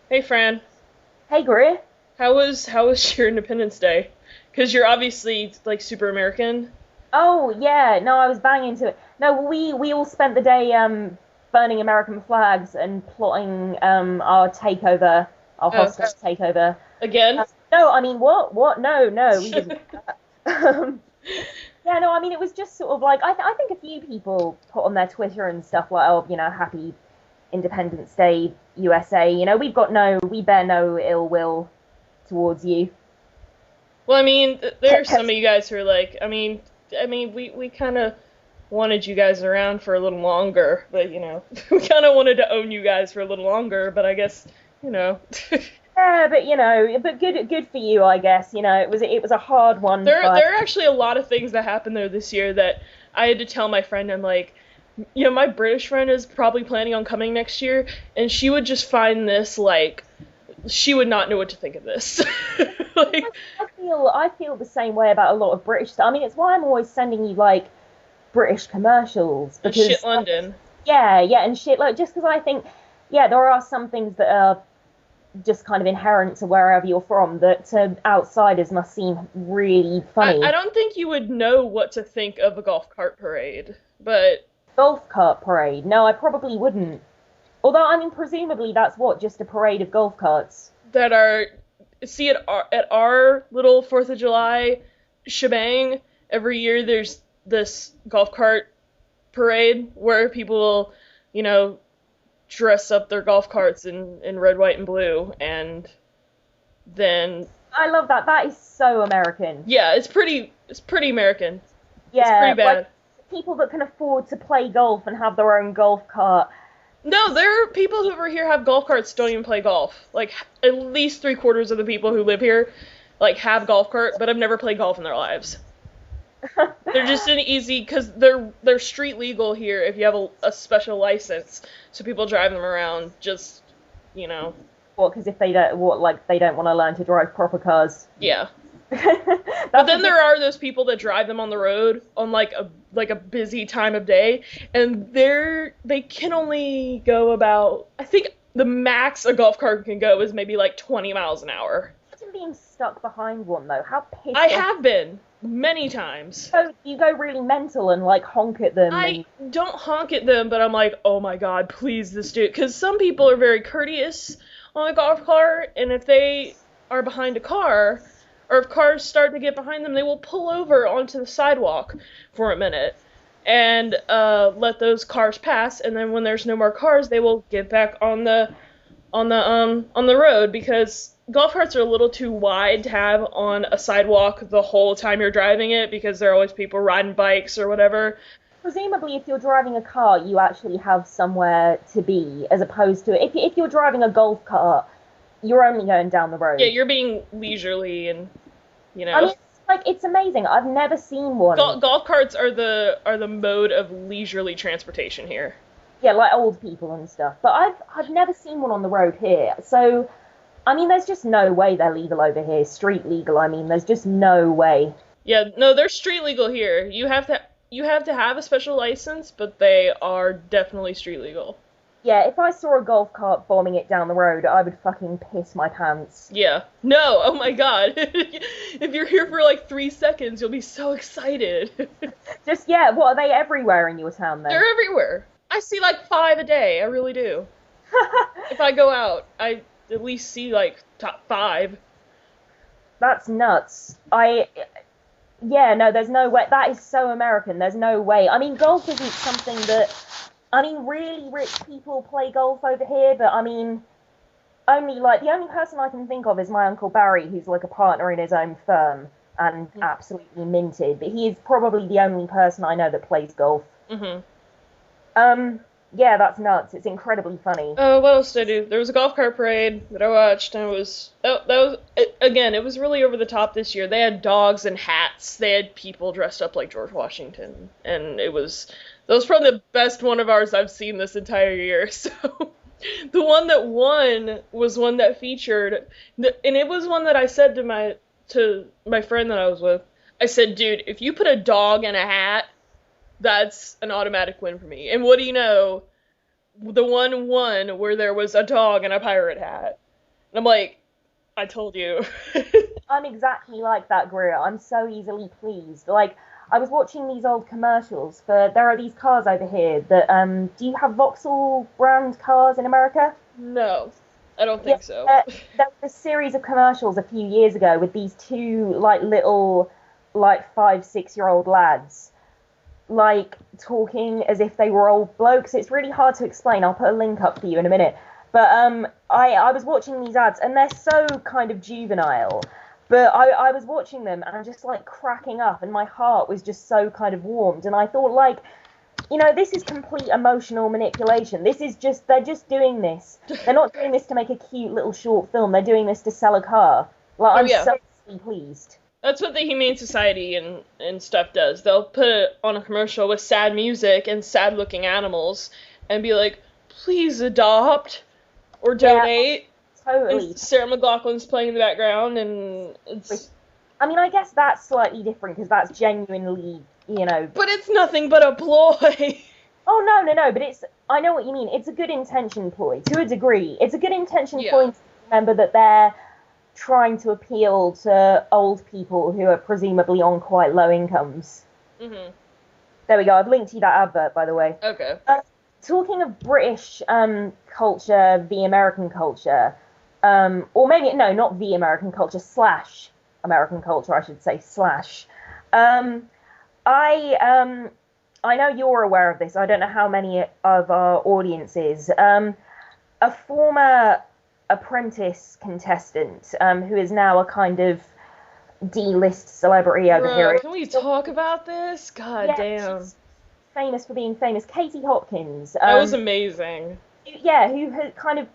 Hey Fran, Hey, Greer. how was your Independence Day? Because you're obviously like super American. Oh, yeah. No, I was banging to it. No, we all spent the day burning American flags and plotting our takeover, our Oh, hostage takeover. again? No, I mean, what? What? No, no, we didn't. Um, yeah, no, I mean, it was just sort of like I think a few people put on their Twitter and stuff like, oh, happy Independence Day, USA. We bear no ill will towards you. Well, I mean, there are some of you guys who are like, we kind of wanted you guys around for a little longer, but we kind of wanted to own you guys for a little longer, but I guess, you know, Yeah, but but good for you, I guess. It was a hard one, but there are actually a lot of things that happened there this year that I had to tell my friend. I'm like, my British friend is probably planning on coming next year, and she would just find this like she would not know what to think of this. Like I feel the same way about a lot of British stuff. I mean, it's why I'm always sending you like British commercials and shit because London. yeah, yeah, and shit like just because I think yeah, there are some things that are just kind of inherent to wherever you're from that to outsiders must seem really I funny. don't think you would know what to think of a golf cart parade, but Golf cart parade? No, I probably wouldn't. Although I mean, presumably that's what just a parade of golf carts. that are see at our little Fourth of July shebang every year. There's this golf cart parade where people will, you know, dress up their golf carts in red, white, and blue, and then I love that. That is so American. yeah, it's pretty American. It's pretty Yeah, like bad. people that can afford to play golf and have their own golf cart. No, there are people who over here have golf carts don't even play golf. Like at least three-quarters of the people who live here like have golf cart, but have never played golf in their lives. They're just an easy because they're street legal here if you have a special license, so people drive them around. Just you know, What? Because if they don't, what? Like they don't want to learn to drive proper cars. yeah. But That's a then bit. there are those people that drive them on the road on like a busy time of day, and they can only go about, I think the max a golf cart can go is maybe like 20 miles an hour. Imagine being stuck behind one though. How I pissed off. have been many times. So you go really mental and like honk at them I and don't honk at them, but I'm like, oh my god, please this dude. Because some people are very courteous on a golf cart, and if they are behind a car, or if cars start to get behind them, they will pull over onto the sidewalk for a minute and let those cars pass, and then when there's no more cars, they will get back on the road because golf carts are a little too wide to have on a sidewalk the whole time you're driving it because there are always people riding bikes or whatever. presumably if you're driving a car, you actually have somewhere to be, as opposed to if you're driving a golf cart, you're only going down the Yeah, road. you're being leisurely and you I know mean, it's amazing. I've never seen one. golf carts are the mode of leisurely transportation here. Yeah, like old people and stuff. But I've never seen one on the road here. So, I mean, there's just no way they're legal over here. Street legal, I mean, there's just no way. Yeah, no, they're street legal here. You have to have a special license, but they are definitely street legal. Yeah, if I saw a golf cart bombing it down the road, I would fucking piss my pants. Yeah. No, oh my god. If you're here for like 3 seconds, you'll be so excited. Just, yeah, what are they everywhere in your town then? They're everywhere. I see like five a day. I really do. If I go out, I at least see like top five. That's nuts. Yeah, no, there's no way. That is so American. There's no way. I mean, golf isn't something that, I mean, really rich people play golf over here, but I mean, the only person I can think of is my Uncle Barry, who's like a partner in his own firm and absolutely minted, but he is probably the only person I know that plays golf. Mm-hmm. Um, yeah, that's nuts. It's incredibly funny. Oh, what else did I do? There was a golf cart parade that I watched, and again, it was really over the top this year. They had dogs and hats. They had people dressed up like George Washington, and that was probably the best one of ours I've seen this entire year. So, the one that won was one that featured, and it was one that I said to my friend that I was with. I said, dude, if you put a dog in a hat, that's an automatic win for me. And what do you know? The one won where there was a dog and a pirate hat. And I'm like, I told you. I'm exactly like that, Greer. I'm so easily pleased. Like, I was watching these old commercials for, there are these cars over here that, do you have Vauxhall brand cars in America? No, I don't Yeah, think so. there was a series of commercials a few years ago with these two, like, little, like, 5, 6 year old lads, like, talking as if they were old blokes. It's really hard to explain. I'll put a link up for you in a minute. But I was watching these ads, and they're so kind of juvenile. But I was watching them, and I'm just like cracking up, and my heart was just so kind of warmed. And I thought, like, this is complete emotional manipulation. This is just, they're just doing this. They're not doing this to make a cute little short film. They're doing this to sell a car. Like, Oh I'm yeah. so pleased. That's what the Humane Society and stuff does. They'll put it on a commercial with sad music and sad looking animals and be like, please adopt or Yeah, donate. totally. And Sarah McLachlan's playing in the background, and it's. I mean, I guess that's slightly different because that's genuinely. But it's nothing but a ploy. Oh, no, but I know what you mean. It's a good intention ploy, to a degree. It's a good intention Yeah. ploy to remember that they're trying to appeal to old people who are presumably on quite low incomes. Mhm. There we go. I've linked you that advert, by the way. Okay. Talking of British culture, the American culture, or maybe, no, not the American culture, slash American culture, I should say, slash. Um, I know you're aware of this. I don't know how many of our audience is. A former apprentice contestant who is now a kind of D-list celebrity over Bro, here. can we talk about this? God Yeah, damn. she's famous for being famous. Katie Hopkins. That was amazing. Yeah, who had kind of,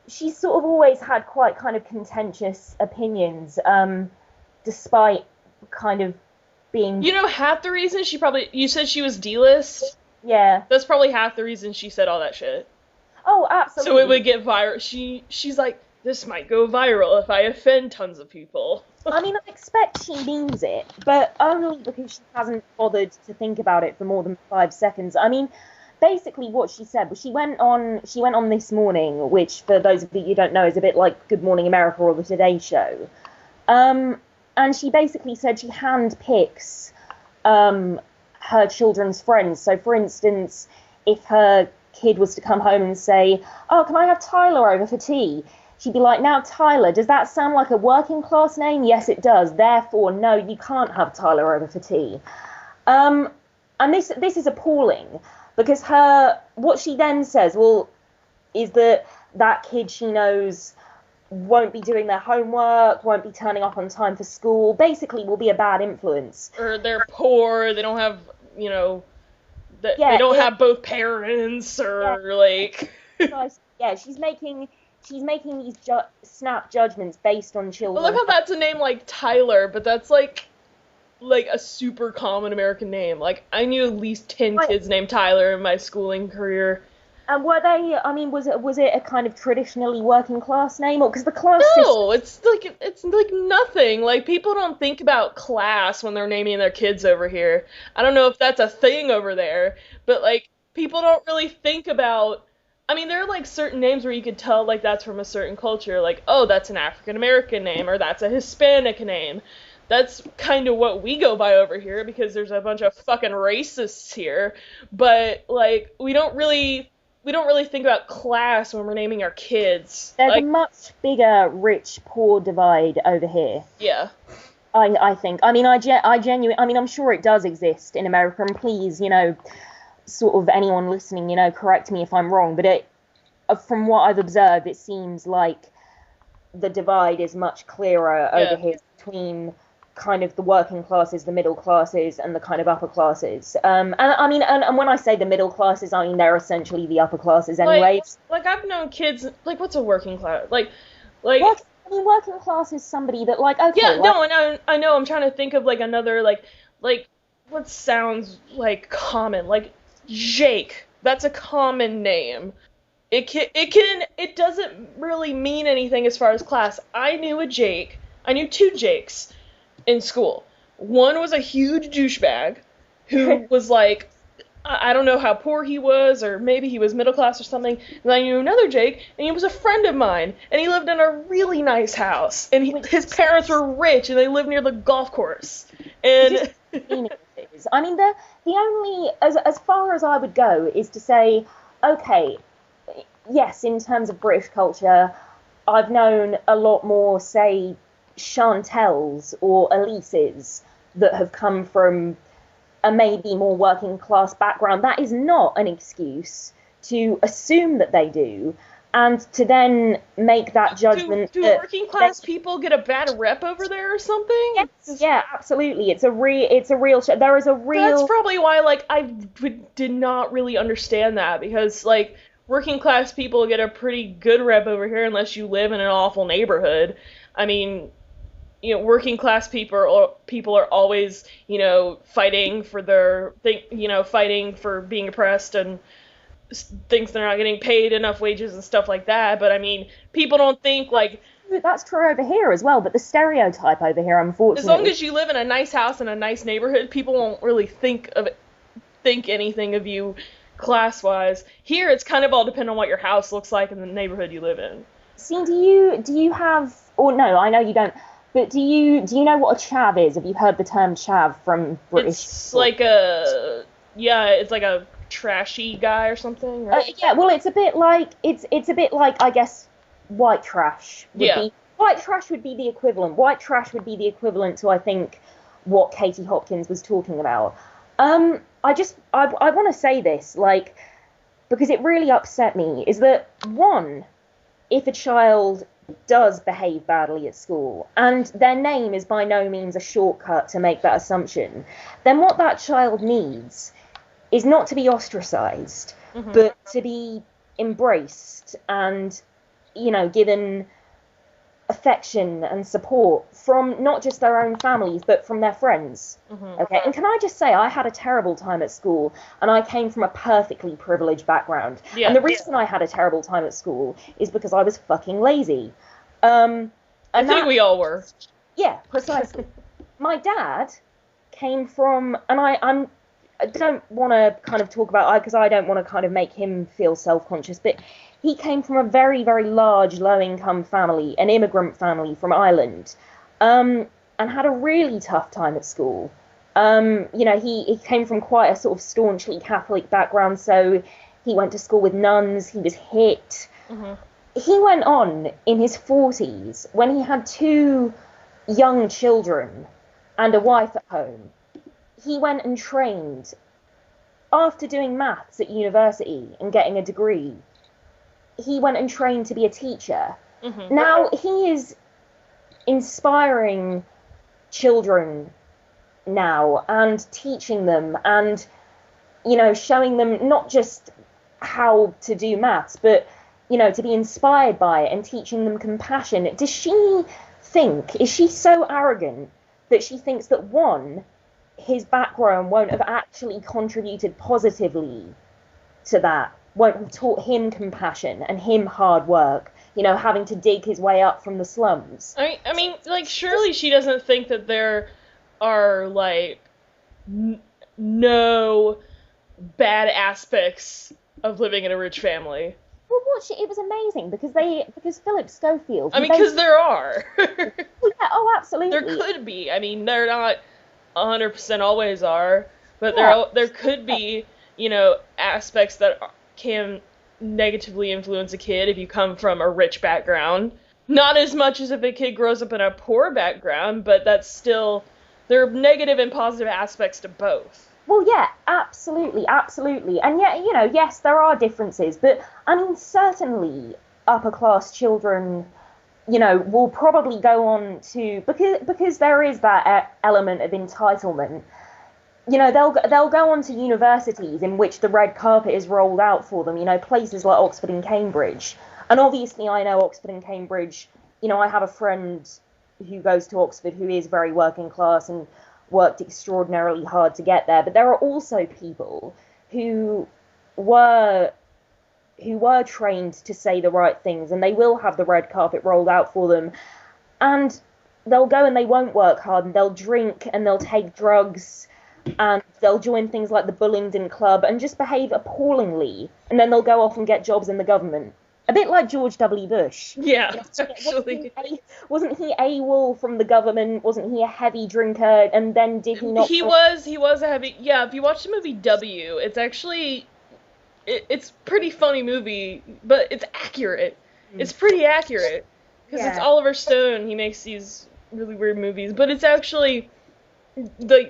she's sort of always had quite kind of contentious opinions, despite kind of being, Half the reason you said she was D-list? yeah. That's probably half the reason she said all that shit. Oh, So absolutely. it would get viral. She's like, this might go viral if I offend tons of people. I mean, I expect she means it, but only because she hasn't bothered to think about it for more than 5 seconds. I mean, basically what she said was she went on This Morning, which for those of you who don't know is a bit like Good Morning America or the Today Show. And she basically said she handpicks her children's friends. So, for instance, if her kid was to come home and say, "Oh, can I have Tyler over for tea?" She'd be like, "Now, Tyler, does that sound like a working class name? Yes, it does. Therefore, no, you can't have Tyler over for tea." And this is appalling because what she then says, well, is that kid she knows won't be doing their homework, won't be turning up on time for school, basically will be a bad influence. Or they're poor, they don't have, Yeah, they don't have both parents, or like. Yeah, she's making these snap judgments based on children. Well, look how that's a name like Tyler, but that's like a super common American name. Like, I knew at least 10 kids named Tyler in my schooling career. And were they? I mean, was it a kind of traditionally working class name, or because the class system? No, it's like nothing. Like, people don't think about class when they're naming their kids over here. I don't know if that's a thing over there, but like, people don't really think about. I mean, there are like certain names where you could tell like that's from a certain culture. Like, oh, that's an African American name, or that's a Hispanic name. That's kind of what we go by over here because there's a bunch of fucking racists here. But like, we don't really think about class when we're naming our kids. There's like, a much bigger rich-poor divide over here. Yeah. I think. I mean, I genuinely. I mean, I'm sure it does exist in America, and please, sort of anyone listening, correct me if I'm wrong, but from what I've observed, it seems like the divide is much clearer over here between kind of the working classes, the middle classes, and the kind of upper classes. And I mean, and when I say the middle classes, I mean they're essentially the upper classes anyway. Like I've known kids. Like, what's a working class? Like. Working class is somebody that like okay. Yeah, no, I know. I'm trying to think of like another like what sounds like common, like Jake. That's a common name. It doesn't really mean anything as far as class. I knew a Jake. I knew two Jakes in school. One was a huge douchebag who was like I don't know how poor he was, or maybe he was middle class or something. And I knew another Jake, and he was a friend of mine, and he lived in a really nice house, and his parents were rich, and they lived near the golf course. And I mean, the only, as far as I would go, is to say, okay, yes, in terms of British culture, I've known a lot more, say, Chantels or Elises that have come from a maybe more working class background. That is not an excuse to assume that they do, and to then make that judgment. Do working class people get a bad rep over there or something? Yes, yeah, absolutely. It's a real. There is a real. That's probably why, like, did not really understand that, because, like, working class people get a pretty good rep over here unless you live in an awful neighborhood. I mean, you know, working class people are always, you know, fighting for fighting for being oppressed, and thinks they're not getting paid enough wages and stuff like that. But I mean, people don't think, like, that's true over here as well, but the stereotype over here, unfortunately, as long as you live in a nice house in a nice neighborhood, people won't really think anything of you class-wise. Here, it's kind of all dependent on what your house looks like and the neighborhood you live in. See, do you have, or no, I know you don't, but do you know what a chav is? Have you heard the term chav from British? It's like it's like a trashy guy or something, right? Yeah, well, it's a bit like, I guess, white trash. White trash would be the equivalent. White trash would be the equivalent to, I think, what Katie Hopkins was talking about. I want to say this, like, because it really upset me, is that, one, if a child does behave badly at school, and their name is by no means a shortcut to make that assumption, then what that child needs is not to be ostracized, but to be embraced and, you know, given affection and support from not just their own families, but from their friends. Okay, and can I just say, I had a terrible time at school, and I came from a perfectly privileged background. Yeah. And the reason I had a terrible time at school is because I was fucking lazy. I think we all were. Yeah, precisely. My dad came from, and I don't want to kind of talk about, because I don't want to kind of make him feel self-conscious, but he came from a very, very large low-income family, an immigrant family from Ireland, and had a really tough time at school. You know, he came from quite a sort of staunchly Catholic background, so he went to school with nuns, he was hit. He went on in his 40s, when he had 2 young children and a wife at home. He went and trained after doing maths at university and getting a degree. He went and trained to be a teacher. Now he is inspiring children now and teaching them and, you know, showing them not just how to do maths, but, you know, to be inspired by it and teaching them compassion. Is she so arrogant that she thinks that, one, his background won't have actually contributed positively to that, won't have taught him compassion and him hard work, you know, having to dig his way up from the slums? I mean, like, surely she doesn't think that there are, like, no bad aspects of living in a rich family. Well, it was amazing because Philip Schofield. I mean, because there are. Yeah, oh, absolutely. There could be. I mean, they're not 100% always are, but there could be, you know, aspects that can negatively influence a kid if you come from a rich background. Not as much as if a kid grows up in a poor background, but that's still, there are negative and positive aspects to both. Well, yeah, absolutely. And yet, you know, yes, there are differences, but, I mean, certainly upper-class children, you know, will probably go on to, because there is that element of entitlement, you know, they'll go on to universities in which the red carpet is rolled out for them, you know, places like Oxford and Cambridge. And obviously I know Oxford and Cambridge, you know, I have a friend who goes to Oxford who is very working class and worked extraordinarily hard to get there, but there are also people who were trained to say the right things, and they will have the red carpet rolled out for them, and they'll go and they won't work hard, and they'll drink and they'll take drugs, and they'll join things like the Bullingdon Club and just behave appallingly, and then they'll go off and get jobs in the government. A bit like George W. Bush. Yeah, actually. Wasn't he AWOL from the government? Wasn't he a heavy drinker? And then did he not... He was a heavy... Yeah, if you watch the movie W, it's actually... It's a pretty funny movie, but it's accurate. It's pretty accurate. Because it's Oliver Stone. He makes these really weird movies. But it's actually... They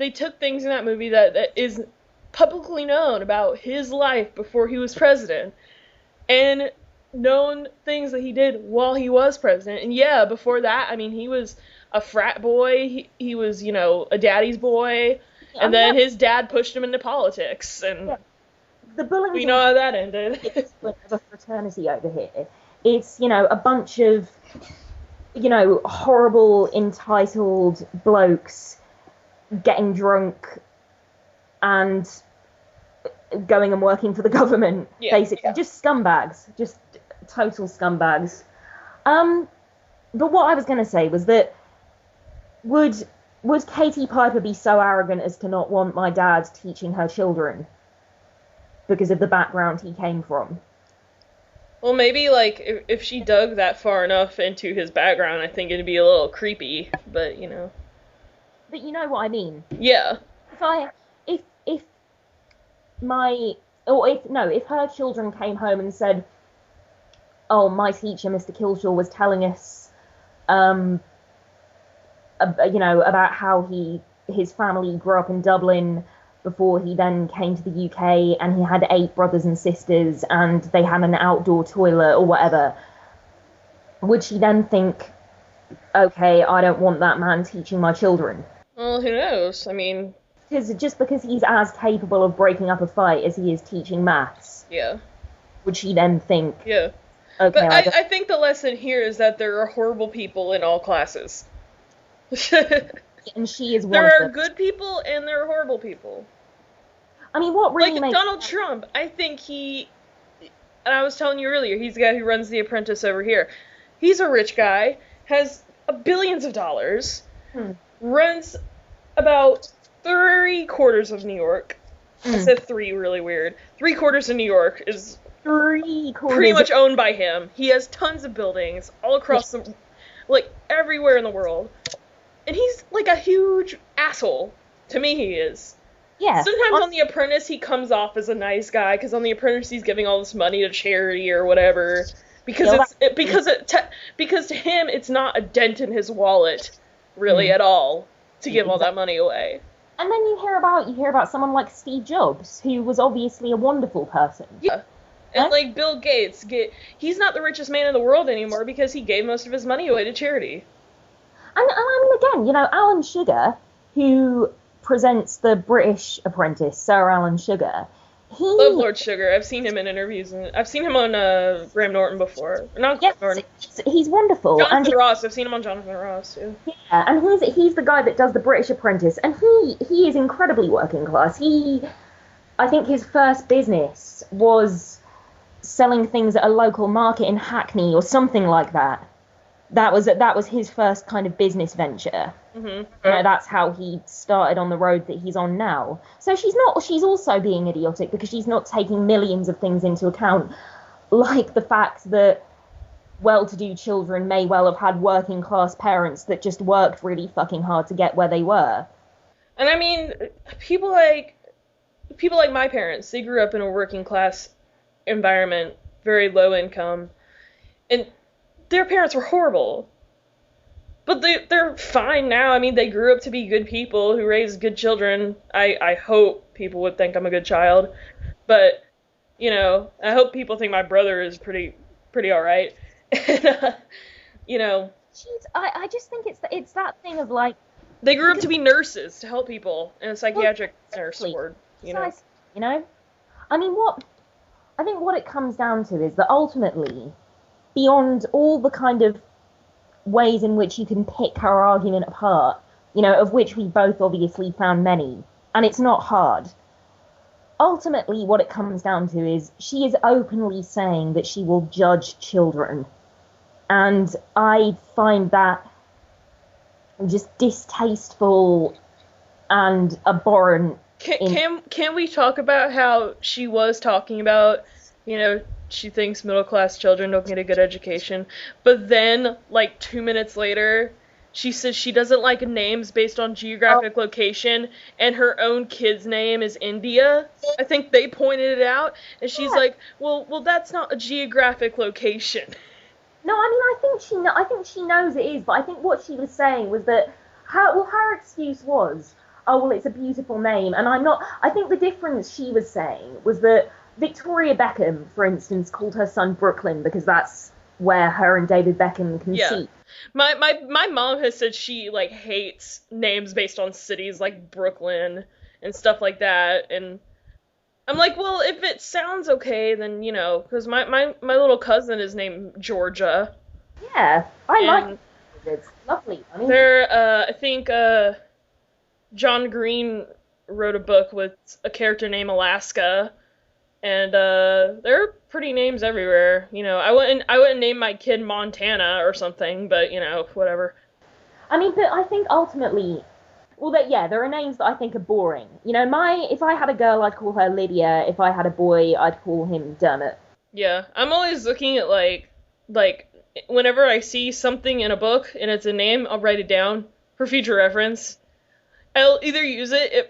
took things in that movie that is publicly known about his life before he was president. And known things that he did while he was president. And yeah, before that, I mean, he was a frat boy. He was, you know, a daddy's boy. And then his dad pushed him into politics. And the Bullingdon, we know how that ended. It's a fraternity over here. It's, you know, a bunch of, you know, horrible, entitled blokes getting drunk and going and working for the government, basically. Just scumbags. Just total scumbags. But what I was going to say was that would Katie Piper be so arrogant as to not want my dad teaching her children because of the background he came from? Well, maybe, like, if she dug that far enough into his background, I think it'd be a little creepy, but, you know. But you know what I mean? Yeah. If her children came home and said, oh, my teacher, Mr. Kilshaw, was telling us, you know, about how his family grew up in Dublin before he then came to the UK, and he had 8 brothers and sisters, and they had an outdoor toilet or whatever, would she then think, okay, I don't want that man teaching my children? Well, who knows? I mean... Just because he's as capable of breaking up a fight as he is teaching maths. Yeah. Would she then think... Yeah. Okay, but I think the lesson here is that there are horrible people in all classes. And she is one there of are them. good people and there are horrible people. I mean, what really like makes... Donald Trump, I think he... And I was telling you earlier, he's the guy who runs The Apprentice over here. He's a rich guy, has billions of dollars, runs about 3/4 of New York. I said 3 really weird. 3/4 of New York is 3/4 pretty much owned by him. He has tons of buildings all across the... Like, everywhere in the world. And he's, like, a huge asshole. To me, he is. Yeah. Sometimes on The Apprentice, he comes off as a nice guy, because on The Apprentice, he's giving all this money to charity or whatever. Because because to him, it's not a dent in his wallet, really, at all, to give all that money away. And then you hear about someone like Steve Jobs, who was obviously a wonderful person. Yeah. And, like, Bill Gates, he's not the richest man in the world anymore because he gave most of his money away to charity. And I mean, again, you know, Alan Sugar, who presents the British Apprentice, Sir Alan Sugar, Love Lord Sugar. I've seen him in interviews, and I've seen him on Graham Norton before. Not Graham Norton. He's wonderful. Jonathan Ross. I've seen him on Jonathan Ross, too. Yeah, and he's the guy that does the British Apprentice, and he is incredibly working class. I think his first business was selling things at a local market in Hackney or something like that. That was his first kind of business venture. Mm-hmm. You know, that's how he started on the road that he's on now. So she's also being idiotic because she's not taking millions of things into account, like the fact that well-to-do children may well have had working class parents that just worked really fucking hard to get where they were. And I mean, people like my parents, they grew up in a working class environment, very low income, and their parents were horrible. But they're fine now. I mean, they grew up to be good people who raised good children. I hope people would think I'm a good child. But, you know, I hope people think my brother is pretty alright. You know. I just think it's that thing of, like... They grew up to be nurses, to help people in a psychiatric nurse ward, you know. You know? I mean, I think what it comes down to is that ultimately, beyond all the kind of ways in which you can pick her argument apart, you know, of which we both obviously found many, and it's not hard. Ultimately, what it comes down to is she is openly saying that she will judge children. And I find that just distasteful and abhorrent. Can we talk about how she was talking about, she thinks middle class children don't get a good education, but then like 2 minutes later, she says she doesn't like names based on geographic location, and her own kid's name is India. I think they pointed it out, and she's like, well, that's not a geographic location. No, I mean, I think she knows it is, but I think what she was saying was that her excuse was, oh, well, it's a beautiful name, and I think the difference she was saying was that Victoria Beckham, for instance, called her son Brooklyn because that's where her and David Beckham conceived. My mom has said she, like, hates names based on cities like Brooklyn and stuff like that, and I'm like, well, if it sounds okay, then, because my little cousin is named Georgia. Yeah, I like it. It's lovely. I mean, I think, John Green wrote a book with a character named Alaska, and there are pretty names everywhere. I wouldn't name my kid Montana or something, but whatever. I mean, but I think ultimately, there are names that I think are boring. If I had a girl, I'd call her Lydia. If I had a boy, I'd call him Dermot. Yeah, I'm always looking at like whenever I see something in a book and it's a name, I'll write it down for future reference. I'll either use it if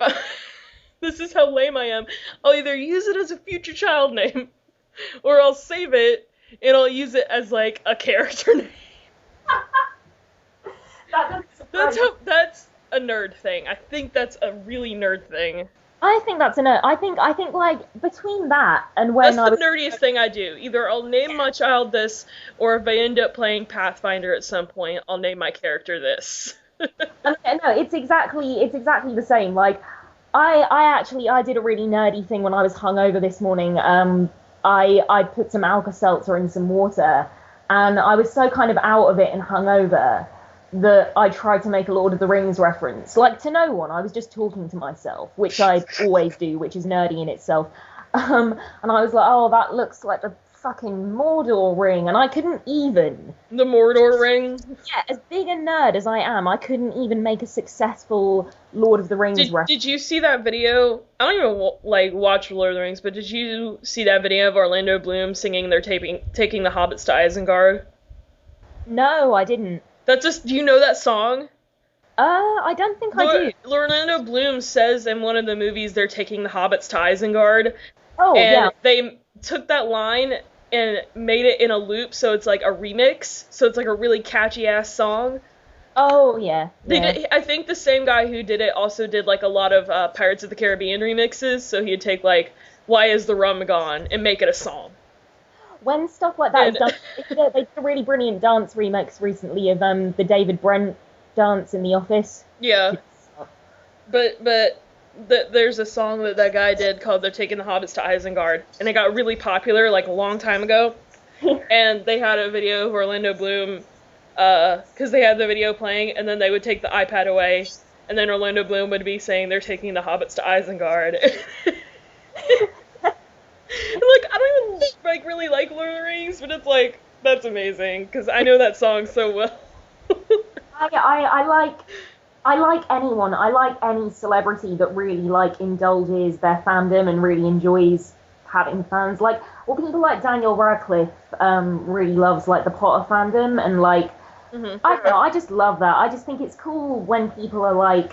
this is how lame I am. I'll either use it as a future child name, or I'll save it and I'll use it as like a character name. That's a nerd thing. I think that's a really nerd thing. I think that's a nerd. I think like between that and when that's the nerdiest thing I do. Either I'll name my child this, or if I end up playing Pathfinder at some point, I'll name my character this. No, it's exactly the same. Like, I did a really nerdy thing when I was hungover this morning. I put some Alka-Seltzer in some water, and I was so kind of out of it and hungover that I tried to make a Lord of the Rings reference. Like, to no one, I was just talking to myself, which I always do, which is nerdy in itself. And I was like, oh, that looks like the fucking Mordor ring, and I couldn't even. The Mordor ring? Yeah, as big a nerd as I am, I couldn't even make a successful Lord of the Rings reference. Did you see that video? I don't even watch Lord of the Rings, but did you see that video of Orlando Bloom singing they're taking the hobbits to Isengard? No, I didn't. Do you know that song? I don't think I do. Orlando Bloom says in one of the movies they're taking the hobbits to Isengard. Oh, and yeah. They took that line and made it in a loop, so it's like a remix, so it's like a really catchy ass song. Oh, yeah. I think the same guy who did it also did like a lot of Pirates of the Caribbean remixes, so he'd take like Why Is the Rum Gone and make it a song. When stuff like that is done, they did a really brilliant dance remix recently of the David Brent dance in The Office. Yeah. But there's a song that guy did called They're Taking the Hobbits to Isengard, and it got really popular like a long time ago. And they had a video of Orlando Bloom, because they had the video playing, and then they would take the iPad away, and then Orlando Bloom would be saying they're taking the hobbits to Isengard. Like, I don't even like really like Lord of the Rings, but it's like, that's amazing, because I know that song so well. I like anyone. I like any celebrity that really like indulges their fandom and really enjoys having fans. Like, well, people like Daniel Radcliffe really loves like the Potter fandom, and like I don't know. I just love that. I just think it's cool when people are like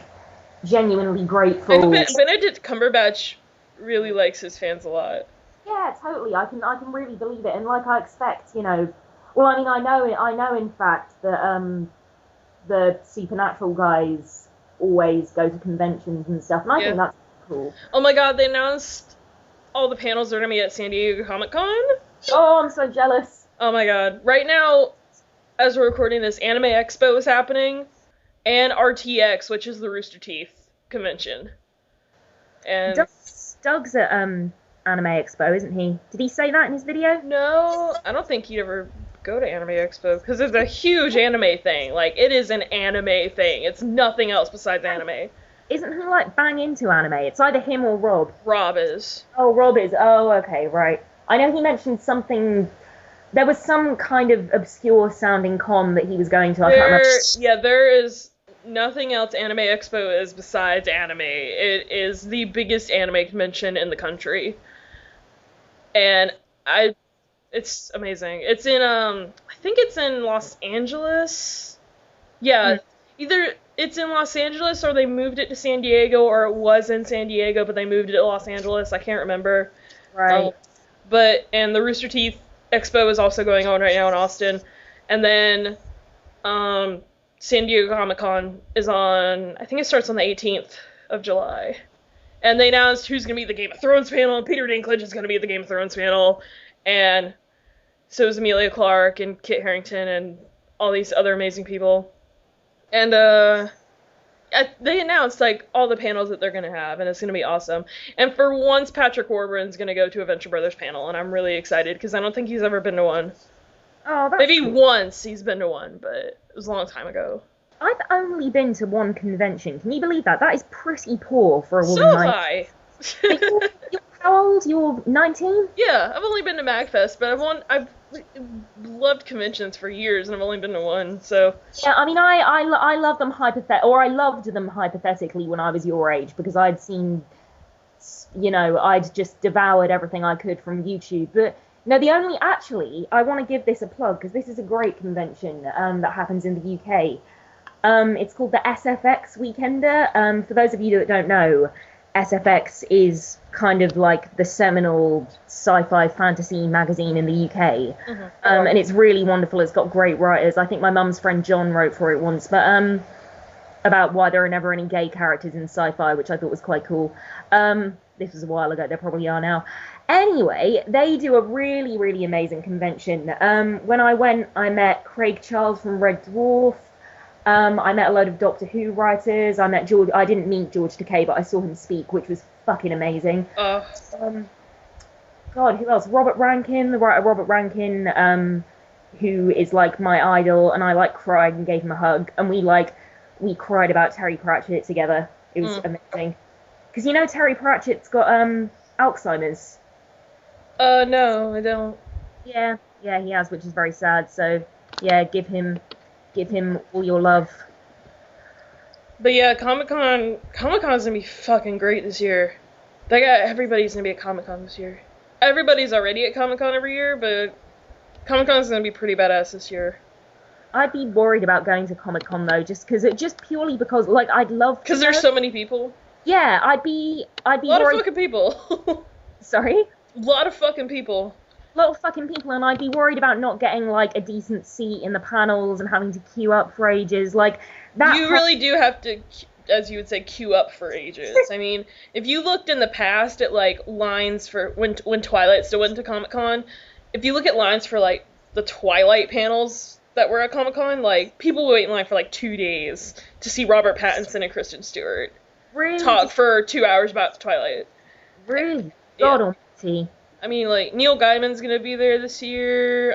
genuinely grateful. I think Benedict Cumberbatch really likes his fans a lot. Yeah, totally. I can really believe it, and like I expect, well, I mean, I know in fact that the Supernatural guys always go to conventions and stuff, and I think that's cool. Oh my god, they announced all the panels are gonna be at San Diego Comic-Con. Oh, I'm so jealous. Oh my god. Right now, as we're recording this, Anime Expo is happening, and RTX, which is the Rooster Teeth convention. And Doug's at Anime Expo, isn't he? Did he say that in his video? No, I don't think he'd ever go to Anime Expo, because it's a huge anime thing. Like, it is an anime thing. It's nothing else besides anime. Isn't he, like, bang into anime? It's either him or Rob. Rob is. Oh, Rob is. Oh, okay, right. I know he mentioned something. There was some kind of obscure-sounding con that he was going to. I can't remember. Yeah, there is nothing else Anime Expo is besides anime. It is the biggest anime convention in the country. And I it's amazing. It's in I think it's in Los Angeles. Yeah, Mm, either it's in Los Angeles or they moved it to San Diego, or it was in San Diego but they moved it to Los Angeles. I can't remember. Um, right. and the Rooster Teeth Expo is also going on right now in Austin. And then um, San Diego Comic Con is on, I think it starts on the 18th of July. And they announced who's going to be the Game of Thrones panel, and Peter Dinklage is going to be at the Game of Thrones panel. And so is Emilia Clarke and Kit Harington and all these other amazing people. And they announced like all the panels that they're gonna have, and it's gonna be awesome. And for once, Patrick Warburton's gonna go to a Venture Brothers panel, and I'm really excited because I don't think he's ever been to one. Oh, that's Maybe cool. once he's been to one, but it was a long time ago. I've only been to one convention. Can you believe that? That is pretty poor for a woman So have my I. But you're how old? You're 19? Yeah, I've only been to MagFest, but I've loved conventions for years, and I've only been to one. So Yeah, I mean, I love them or I loved them hypothetically when I was your age because I'd seen, I'd just devoured everything I could from YouTube. But no, I want to give this a plug because this is a great convention that happens in the UK. It's called the SFX Weekender. For those of you that don't know, SFX is kind of like the seminal sci-fi fantasy magazine in the UK. And it's really wonderful. It's got great writers. I think my mum's friend John wrote for it once, but about why there are never any gay characters in sci-fi, which I thought was quite cool. This was a while ago. There probably are now. Anyway, they do a really, really amazing convention. When I went, I met Craig Charles from Red Dwarf. I met a load of Doctor Who writers. I met George. I didn't meet George Takei, but I saw him speak, which was fucking amazing. God, who else? Robert Rankin, the writer Robert Rankin, who is like my idol, and I like cried and gave him a hug, and we cried about Terry Pratchett together. It was amazing. Because Terry Pratchett's got Alzheimer's. no, I don't. Yeah, he has, which is very sad. So yeah, give him all your love. But yeah, Comic-Con's gonna be fucking great this year. Everybody's gonna be at Comic-Con this year. Everybody's already at Comic-Con every year, but Comic-Con's gonna be pretty badass this year. I'd be worried about going to Comic-Con though, just purely because like I'd love to. Because there's so many people. Yeah, I'd be A lot worried. of fucking people. Sorry? A lot of fucking people. A lot of fucking people, and I'd be worried about not getting like a decent seat in the panels and having to queue up for ages. Like that. You really do have to, as you would say, queue up for ages. I mean, if you looked in the past at like lines for when Twilight still went to Comic-Con, if you look at lines for like the Twilight panels that were at Comic-Con, like people would wait in line for like 2 days to see Robert Pattinson and Kristen Stewart really talk for 2 hours about Twilight. Really, Yeah. God Almighty. I mean, like, Neil Gaiman's gonna be there this year,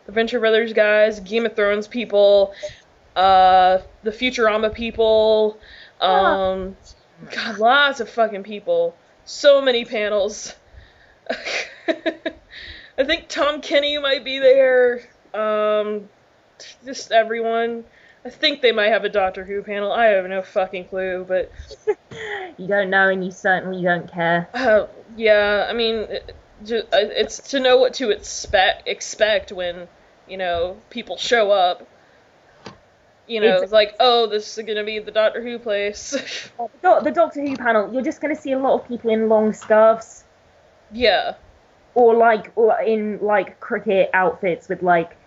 the Venture Brothers guys, Game of Thrones people, the Futurama people, God, lots of fucking people. So many panels. I think Tom Kenny might be there, just everyone. I think they might have a Doctor Who panel, I have no fucking clue, but... You don't know, and you certainly don't care. Yeah, I mean... It's to know what to expect when, people show up. It's like, oh, this is gonna be the Doctor Who place. The Doctor Who panel, you're just going to see a lot of people in long scarves. Yeah. Or in like cricket outfits with like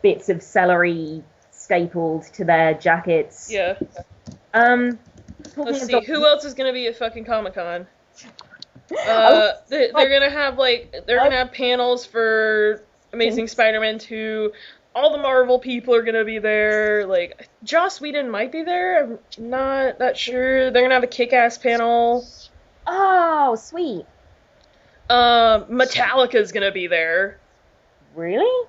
bits of celery stapled to their jackets. Yeah. Let's see, who else is gonna be at fucking Comic-Con? They're gonna have panels for Amazing Spider-Man 2. All the Marvel people are gonna be there. Like, Joss Whedon might be there. I'm not that sure. They're gonna have a Kick-Ass panel. Oh, sweet. Metallica's gonna be there. Really?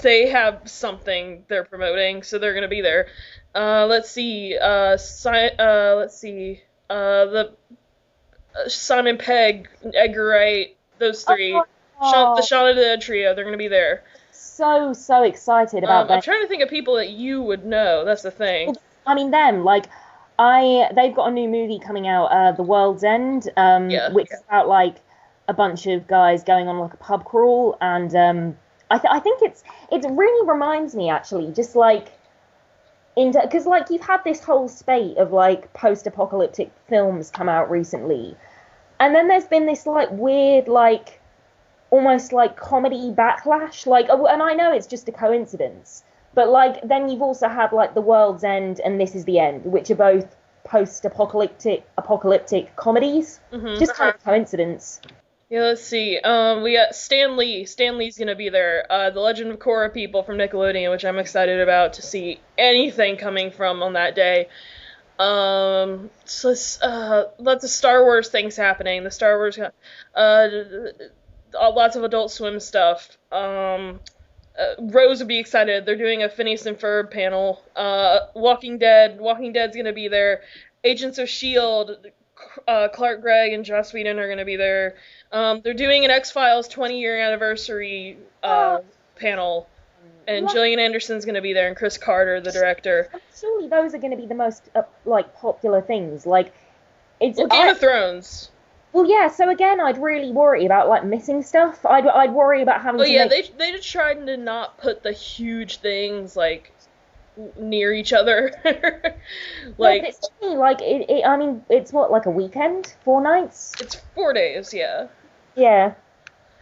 They have something they're promoting, so they're gonna be there. Let's see. The Simon Pegg, Edgar Wright, those three. The Shaun of the Dead trio, they're going to be there. So excited about that. I'm trying to think of people that you would know, that's the thing. I mean, they've got a new movie coming out, The World's End, Yeah. which is about like a bunch of guys going on like a pub crawl, and I think it really reminds me actually, just like because like you've had this whole spate of like post-apocalyptic films come out recently, and then there's been this like weird like almost like comedy backlash, like, and I know it's just a coincidence, but like then you've also had like The World's End and This Is the End, which are both post-apocalyptic comedies. Just kind of coincidence. Yeah, let's see. We got Stan Lee. Stan Lee's gonna be there. The Legend of Korra people from Nickelodeon, which I'm excited about to see anything coming from on that day. So lots of Star Wars things happening. The Star Wars, lots of Adult Swim stuff. Rose would be excited. They're doing a Phineas and Ferb panel. Walking Dead's gonna be there. Agents of S.H.I.E.L.D., Clark Gregg and Joss Whedon are gonna be there. They're doing an X-Files 20-year anniversary panel, and Gillian Anderson's gonna be there, and Chris Carter, the director. Surely those are gonna be the most like popular things. Like, it's Game of Thrones. Well, yeah. So again, I'd really worry about like missing stuff. I'd worry about having. Oh yeah, they just tried to not put the huge things like near each other. Like, yeah, it's like I mean, it's what, like a weekend, 4 nights. It's 4 days, yeah. Yeah.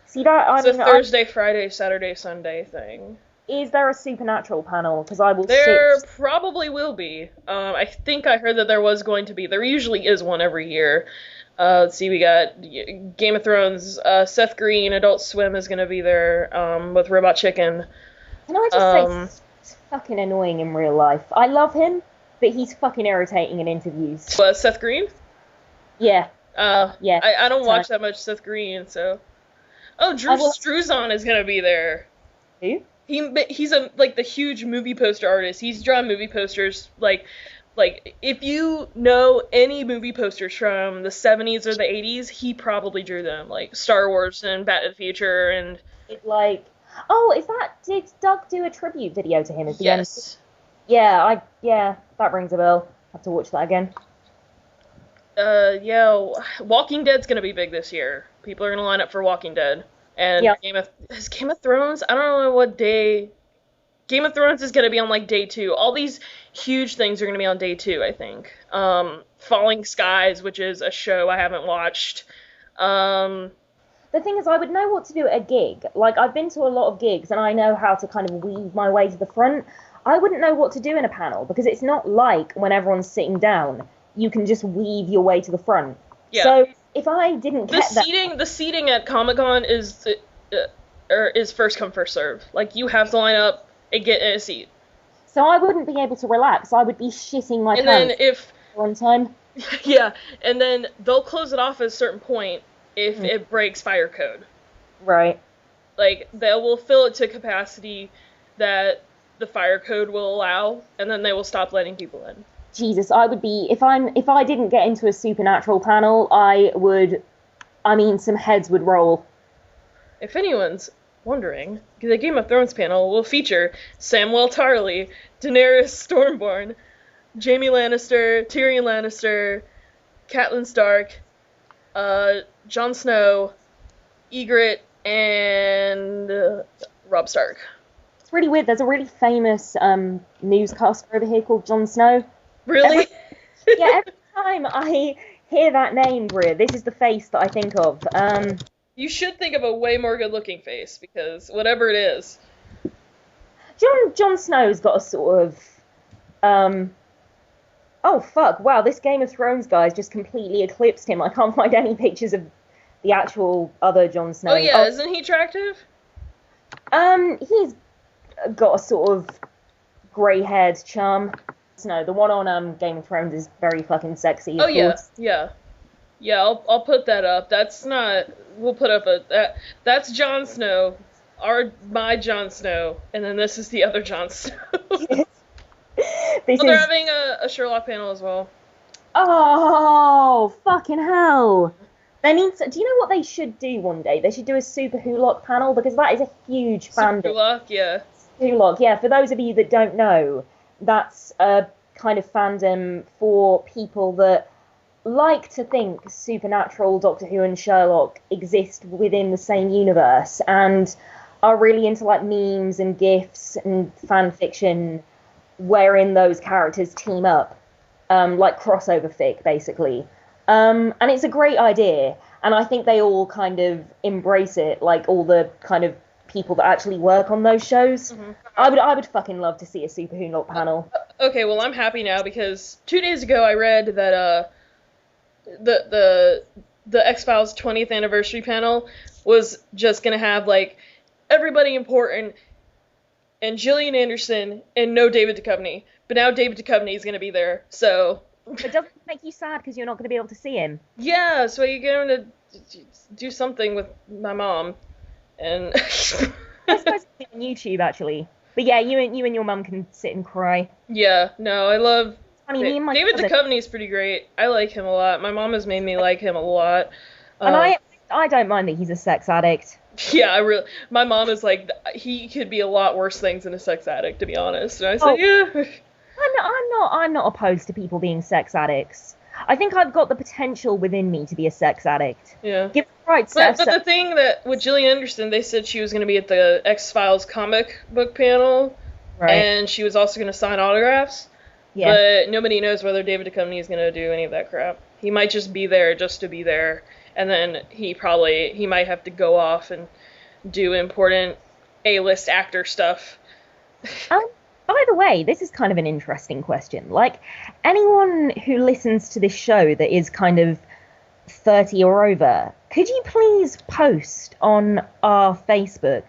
See that? It's a Thursday, Friday, Saturday, Sunday thing. Is there a Supernatural panel? Because I will. There probably will be. I think I heard that there was going to be. There usually is one every year. Let's see, we got Game of Thrones. Seth Green, Adult Swim is going to be there with Robot Chicken. Can I just say, he's fucking annoying in real life. I love him, but he's fucking irritating in interviews. Seth Green? Yeah. Yeah. I don't watch that much Seth Green, so. Oh, Drew Struzan is going to be there. Who? He's like the huge movie poster artist. He's drawn movie posters like if you know any movie posters from the 70s or the 80s, he probably drew them, like Star Wars and Back to the Future and did Doug do a tribute video to him at the end? Yes. Yeah, that rings a bell. Have to watch that again. Yeah, Walking Dead's gonna be big this year. People are gonna line up for Walking Dead. And Game of Thrones, I don't know what day. Game of Thrones is going to be on, like, day 2. All these huge things are going to be on day 2, I think. Falling Skies, which is a show I haven't watched. The thing is, I would know what to do at a gig. Like, I've been to a lot of gigs, and I know how to kind of weave my way to the front. I wouldn't know what to do in a panel, because it's not like when everyone's sitting down, you can just weave your way to the front. Yeah. So if I didn't get the seating at Comic-Con is first come, first serve. Like, you have to line up and get in a seat. So I wouldn't be able to relax. I would be shitting my pants. And then if one time. Yeah, and then they'll close it off at a certain point if it breaks fire code. Right. Like, they will fill it to capacity that the fire code will allow, and then they will stop letting people in. Jesus, I would be, if I didn't get into a Supernatural panel, some heads would roll. If anyone's wondering, the Game of Thrones panel will feature Samwell Tarly, Daenerys Stormborn, Jaime Lannister, Tyrion Lannister, Catelyn Stark, Jon Snow, Ygritte, and Robb Stark. It's really weird. There's a really famous newscaster over here called Jon Snow. Really? Every time I hear that name, Greer, this is the face that I think of. You should think of a way more good-looking face, because whatever it is. Jon Snow's got a sort of, oh fuck, wow, this Game of Thrones guy's just completely eclipsed him. I can't find any pictures of the actual other Jon Snow. Oh yeah, isn't he attractive? He's got a sort of grey-haired charm. No, the one on Game of Thrones is very fucking sexy. Oh yeah. I'll put that up. That's not. We'll put up that's Jon Snow, my Jon Snow, and then this is the other Jon Snow. They're having a Sherlock panel as well. Oh fucking hell! Do you know what they should do one day? They should do a Super Wholock panel, because that is a huge fandom. Super Wholock, yeah. Wholock, yeah. For those of you that don't know, that's a kind of fandom for people that like to think Supernatural, Doctor Who, and Sherlock exist within the same universe, and are really into like memes and GIFs and fan fiction wherein those characters team up, like crossover fic, basically. And it's a great idea, and I think they all kind of embrace it, like all the kind of people that actually work on those shows. Mm-hmm. I would fucking love to see a Super Who Not panel. Okay, well, I'm happy now, because 2 days ago I read that the X-Files 20th anniversary panel was just gonna have like everybody important and Gillian Anderson and no David Duchovny, but now David Duchovny is gonna be there, so. It doesn't make you sad because you're not gonna be able to see him. Yeah, so you get him to do something with my mom, and. I suppose it's on YouTube actually, but yeah, you and your mum can sit and cry. Yeah, no, I love. David cousin... Duchovny is pretty great. I like him a lot. My mom has made me like him a lot. And I don't mind that he's a sex addict. Yeah, my mom is like, he could be a lot worse things than a sex addict, to be honest. And I say, yeah. I'm not opposed to people being sex addicts. I think I've got the potential within me to be a sex addict. Yeah. Give the right but the thing that with Gillian Anderson, they said she was going to be at the X-Files comic book panel, right. And she was also going to sign autographs. Yeah. But nobody knows whether David Duchovny is going to do any of that crap. He might just be there just to be there, and then he might have to go off and do important A-list actor stuff. By the way, this is kind of an interesting question. Like, anyone who listens to this show that is kind of 30 or over, could you please post on our Facebook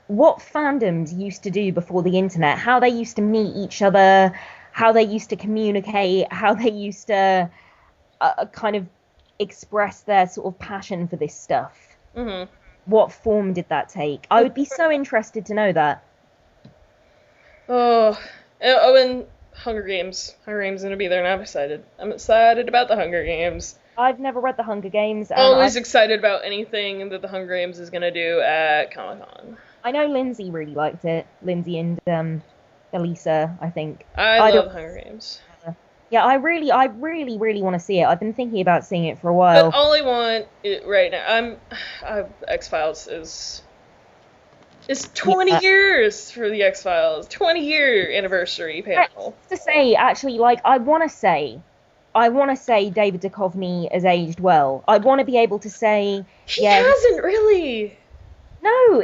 what fandoms used to do before the internet, how they used to meet each other, how they used to communicate, how they used to kind of express their sort of passion for this stuff. Mm-hmm. What form did that take? I would be so interested to know that. Oh, and Hunger Games. Hunger Games is going to be there, and I'm excited. I'm excited about the Hunger Games. I've never read the Hunger Games. Always excited about anything that the Hunger Games is going to do at Comic-Con. I know Lindsay really liked it. Lindsay and Elisa, I think. I love Hunger Games. Yeah, I really want to see it. I've been thinking about seeing it for a while. But all I want right now, X-Files is 20 years for the X-Files. 20-year anniversary panel. To say, actually, like, I want to say David Duchovny has aged well. I want to be able to say... He hasn't, really. No,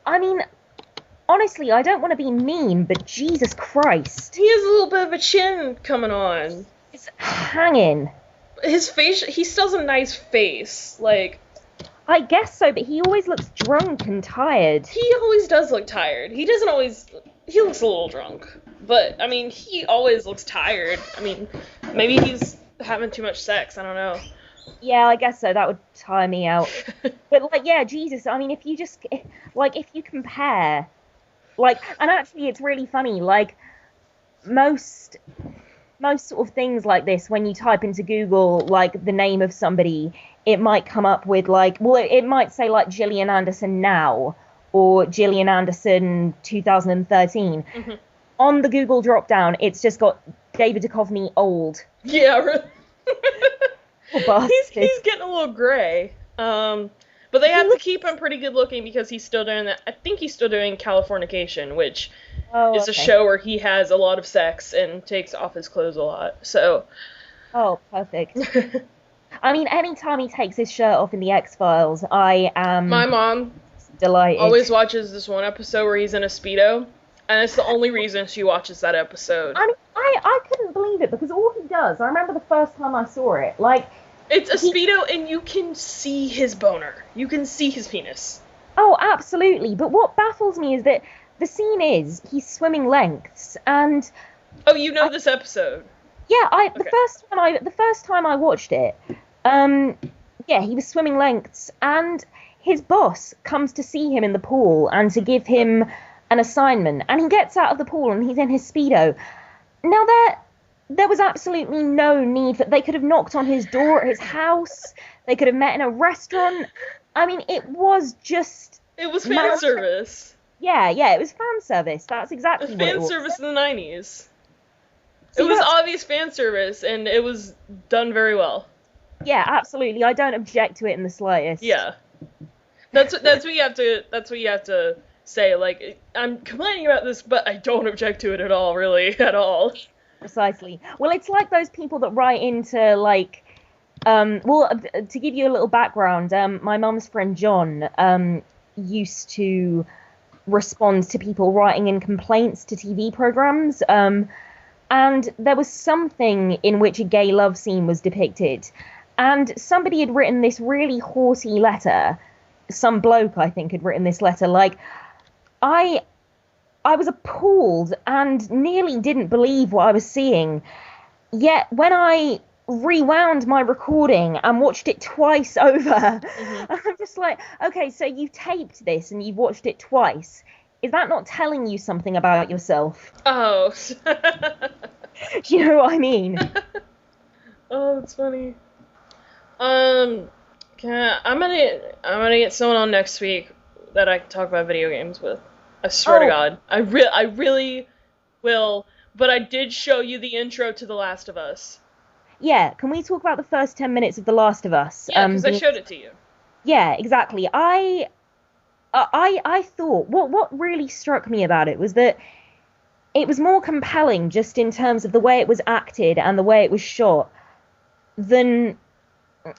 I mean... Honestly, I don't want to be mean, but Jesus Christ. He has a little bit of a chin coming on. It's hanging. His face, he still has a nice face. Like... I guess so, but he always looks drunk and tired. He always does look tired. He doesn't always... He looks a little drunk. But, I mean, he always looks tired. I mean, maybe he's having too much sex. I don't know. Yeah, I guess so. That would tire me out. But, like, yeah, Jesus. I mean, if you compare... Like, and actually, it's really funny. Like, most sort of things like this, when you type into Google, like, the name of somebody, it might come up with, like, well, it might say, like, Gillian Anderson now, or Gillian Anderson 2013. Mm-hmm. On the Google drop-down, it's just got David Duchovny old. Yeah, really. He's getting a little gray. But they have to keep him pretty good looking because he's still doing that. I think he's still doing Californication, which is a show where he has a lot of sex and takes off his clothes a lot. So. Oh, perfect. I mean, anytime he takes his shirt off in the X-Files, I am. My mom delighted. Always watches this one episode where he's in a Speedo, and it's the only reason she watches that episode. I mean, I couldn't believe it because all he does. I remember the first time I saw it, like. It's a Speedo, and you can see his boner. You can see his penis. Oh, absolutely. But what baffles me is that the scene is he's swimming lengths, and... Oh, you know this episode? Yeah, the first time I watched it, he was swimming lengths, and his boss comes to see him in the pool and to give him an assignment, and he gets out of the pool and he's in his Speedo. Now, there was absolutely no need for... They could have knocked on his door at his house. They could have met in a restaurant. I mean, it was just... It was fan service. Yeah, it was fan service. That's exactly what it was. Fan service in the 90s. It See, was obvious fan service, and it was done very well. Yeah, absolutely. I don't object to it in the slightest. Yeah. That's what you have to say. Like, I'm complaining about this, but I don't object to it at all, really, at all. Precisely. Well, it's like those people that write into, like, to give you a little background, my mum's friend John used to respond to people writing in complaints to TV programs, and there was something in which a gay love scene was depicted, and somebody had written this really horsey letter. Some bloke, I think, had written this letter, like, I was appalled and nearly didn't believe what I was seeing. Yet when I rewound my recording and watched it twice over, I'm just like, okay, so you've taped this and you've watched it twice. Is that not telling you something about yourself? Oh. Do you know what I mean? Oh, that's funny. I'm gonna get someone on next week that I can talk about video games with. I swear to God, I really will. But I did show you the intro to The Last of Us. Yeah, can we talk about the first 10 minutes of The Last of Us? Yeah, because I showed it to you. Yeah, exactly. I thought what really struck me about it was that it was more compelling just in terms of the way it was acted and the way it was shot than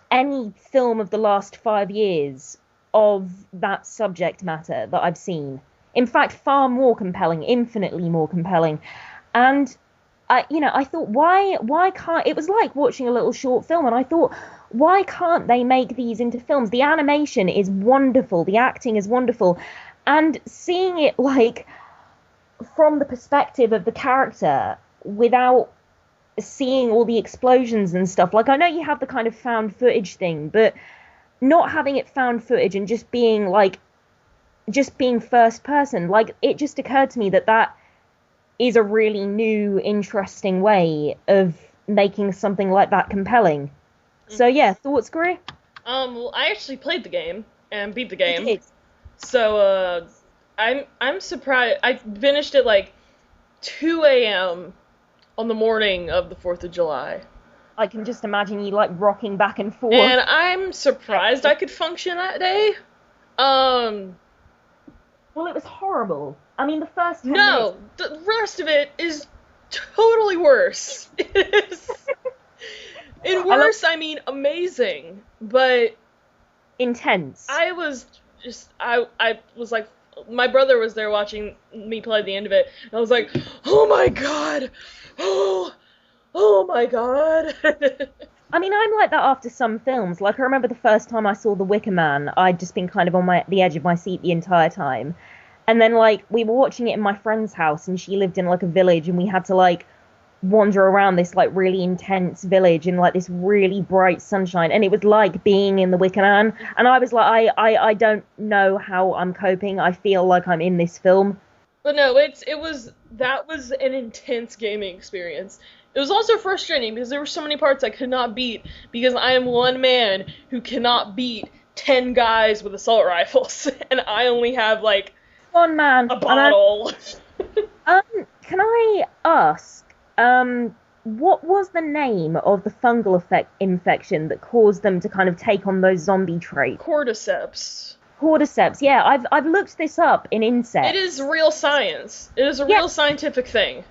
any film of the last 5 years of that subject matter that I've seen. In fact, far more compelling, infinitely more compelling. And I thought, why can't... It was like watching a little short film, and I thought, why can't they make these into films? The animation is wonderful, the acting is wonderful, and seeing it, like, from the perspective of the character, without seeing all the explosions and stuff. Like, I know you have the kind of found footage thing, but not having it found footage and just being first person, like, it just occurred to me that is a really new, interesting way of making something like that compelling. So yeah, thoughts, Greer? Well, I actually played the game and beat the game. You did. So I'm surprised. I finished it like 2 a.m. on the morning of the 4th of July. I can just imagine you, like, rocking back and forth. And I'm surprised I could function that day. Well, it was horrible. I mean, the first 10 No, minutes... the rest of it is totally worse. It is. In worse, I mean amazing, but... intense. I was like, my brother was there watching me play the end of it, and I was like, oh my god! Oh my god! I mean, I'm like that after some films. Like, I remember the first time I saw The Wicker Man, I'd just been kind of on the edge of my seat the entire time. And then, like, we were watching it in my friend's house, and she lived in, like, a village, and we had to, like, wander around this, like, really intense village in, like, this really bright sunshine. And it was like being in The Wicker Man. And I was like, I don't know how I'm coping. I feel like I'm in this film. But no, that was an intense gaming experience. It was also frustrating because there were so many parts I could not beat because I am one man who cannot beat 10 guys with assault rifles, and I only have, like, one man. a bottle. Can I ask, what was the name of the fungal infection that caused them to kind of take on those zombie traits? Cordyceps. Cordyceps, yeah, I've looked this up in insects. It is real science. It is a real scientific thing.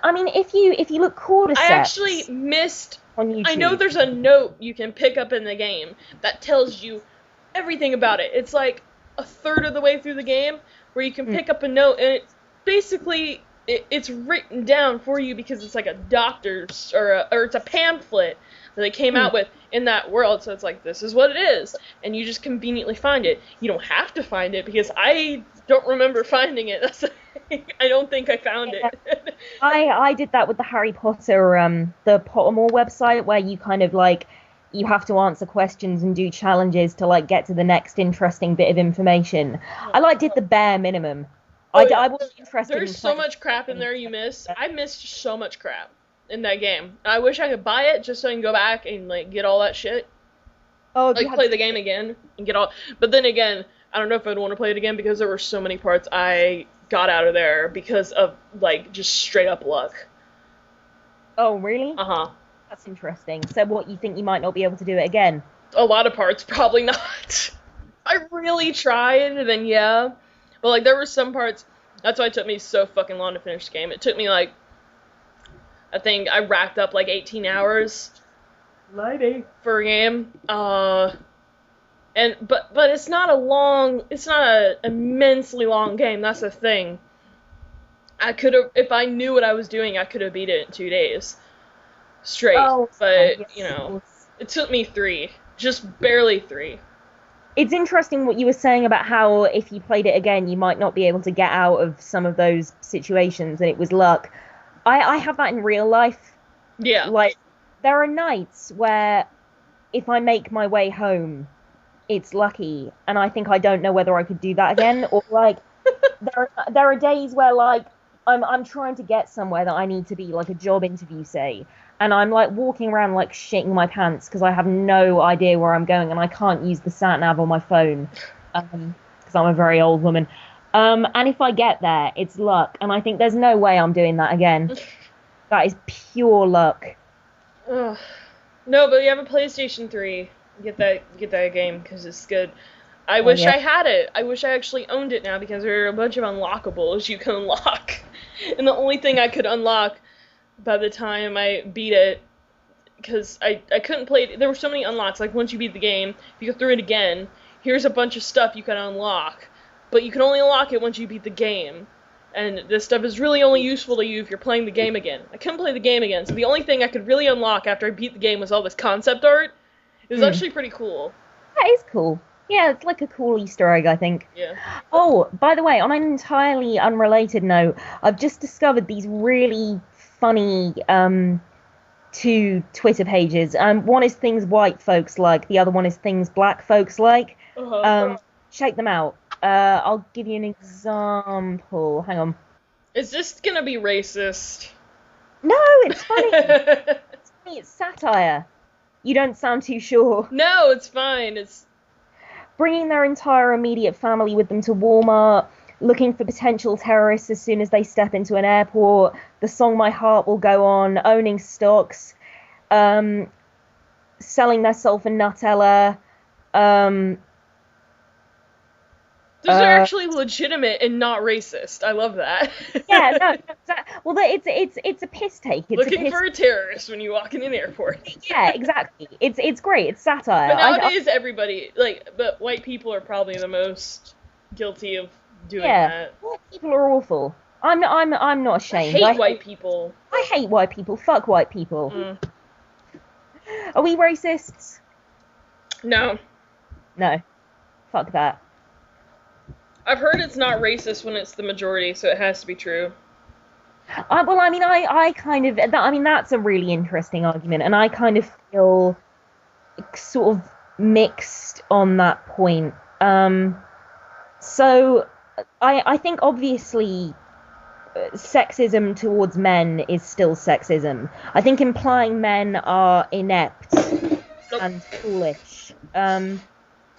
I mean, if you look cordyceps... I actually missed... on YouTube. I know there's a note you can pick up in the game that tells you everything about it. It's like a third of the way through the game where you can pick up a note, and it's basically... It's written down for you because it's like a doctor's... or it's a pamphlet that they came out with in that world. So it's like, this is what it is. And you just conveniently find it. You don't have to find it because I don't remember finding it. That's I don't think I found it. I did that with the Harry Potter, the Pottermore website, where you kind of, like, you have to answer questions and do challenges to, like, get to the next interesting bit of information. I did the bare minimum. I wasn't interested. There's so much crap in there you miss. I missed so much crap in that game. I wish I could buy it just so I can go back and, like, get all that shit. Oh, like, play the game again and get all... But then again, I don't know if I'd want to play it again because there were so many parts I got out of there because of, like, just straight up luck. Oh, really? Uh-huh. That's interesting. So what, you think you might not be able to do it again? A lot of parts, probably not. I really tried, and then yeah. But, like, there were some parts, that's why it took me so fucking long to finish the game. It took me, like, I think I racked up, like, 18 hours Lady. for a game. But it's not a immensely long game, that's the thing. I could have, if I knew what I was doing, I could have beat it in 2 days straight. Oh, But, yes, you of know, course. it took me 3. Just barely 3. It's interesting what you were saying about how if you played it again, you might not be able to get out of some of those situations, and it was luck. I have that in real life. Yeah. Like, there are nights where if I make my way home, it's lucky, and I think I don't know whether I could do that again. Or like, there are days where like I'm trying to get somewhere that I need to be, like a job interview, say, and I'm like walking around like shitting my pants because I have no idea where I'm going and I can't use the sat nav on my phone because I'm a very old woman. And if I get there, it's luck, and I think there's no way I'm doing that again. That is pure luck. Ugh. No, but you have a PlayStation 3. Get that game because it's good. I wish yeah. I had it. I wish I actually owned it now because there are a bunch of unlockables you can unlock. And the only thing I could unlock by the time I beat it, because I couldn't play it, there were so many unlocks. Like, once you beat the game, if you go through it again, here's a bunch of stuff you can unlock. But you can only unlock it once you beat the game. And this stuff is really only useful to you if you're playing the game again. I couldn't play the game again, so the only thing I could really unlock after I beat the game was all this concept art. It was actually pretty cool. That is cool. Yeah, it's like a cool Easter egg, I think. Yeah. Oh, by the way, on an entirely unrelated note, I've just discovered these really funny 2 Twitter pages. One is things white folks like, the other one is things black folks like. Uh-huh. Check them out. I'll give you an example. Hang on. Is this gonna be racist? No, it's funny. It's funny. It's satire. You don't sound too sure. No, it's fine. It's Bringing their entire immediate family with them to Walmart, looking for potential terrorists as soon as they step into an airport, the song My Heart Will Go On, owning stocks, selling their soul for Nutella. those are actually legitimate and not racist. I love that. Yeah, no, well, it's a piss take. It's Looking for a terrorist when you walk in an airport. Yeah, exactly. It's great. It's satire. But nowadays, everybody, but white people are probably the most guilty of doing that. White people are awful. I'm not ashamed. I hate white people. I hate white people. Fuck white people. Are we racists? No. No. Fuck that. I've heard it's not racist when it's the majority, so it has to be true. Well, I mean, I kind of, I mean, that's a really interesting argument, and I kind of feel sort of mixed on that point. So, I think obviously sexism towards men is still sexism. I think implying men are inept and foolish.